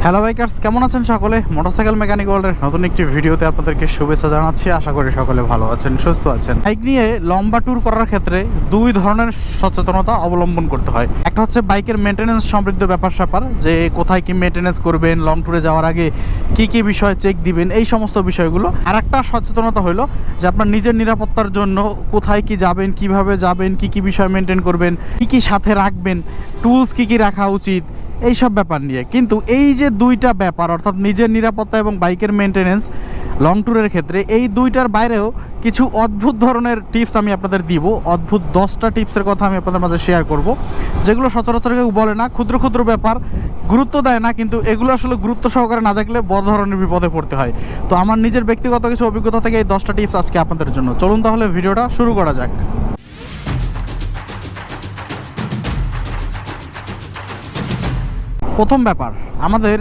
Hello bikers, কেমন আছেন সকলে? মোটরসাইকেল মেকানিক ওয়ার্ল্ডের নতুন একটি ভিডিওতে আপনাদেরকে শুভেচ্ছা জানাচ্ছি। আশা করি সকলে ভালো আছেন, সুস্থ আছেন। বাইক নিয়ে লম্বা ট্যুর করার ক্ষেত্রে দুই ধরনের সচেতনতা অবলম্বন করতে হয়। একটা হচ্ছে বাইকের মেনটেন্যান্স সমৃদ্ধ ব্যাপার স্যাপার, যে কোথায় কি মেনটেন্যান্স করবেন, লং ট্যুরে যাওয়ার আগে কি কি বিষয় চেক দিবেন, এই সমস্ত বিষয়গুলো। আর একটা সচেতনতা হলো যে আপনার নিজের নিরাপত্তার জন্য কোথায় কি যাবেন, কিভাবে যাবেন, কি কি বিষয় মেনটেন করবেন, কি কি সাথে রাখবেন, টুলস কি কি রাখা উচিত, এই সব ব্যাপার নিয়ে। কিন্তু এই যে দুইটা ব্যাপার, অর্থাৎ নিজের নিরাপত্তা এবং বাইকের মেনটেনেন্স লং ট্যুরের ক্ষেত্রে, এই দুইটার বাইরেও কিছু অদ্ভুত ধরনের টিপস আমি আপনাদের দিব। অদ্ভুত 10টা টিপসের কথা আমি আপনাদের মাঝে শেয়ার করব, যেগুলো সচরাচর কেউ বলে না, ক্ষুদ্র ক্ষুদ্র ব্যাপার, গুরুত্ব দেয় না, কিন্তু এগুলো আসলে গুরুত্ব সহকারে না দেখলে বড় ধরনের বিপদে পড়তে হয়। তো আমার নিজের ব্যক্তিগত কিছু অভিজ্ঞতা থেকে এই 10টা টিপস আজকে আপনাদের জন্য। চলুন তাহলে ভিডিওটা শুরু করা যাক। প্রথম ব্যাপার, আমাদের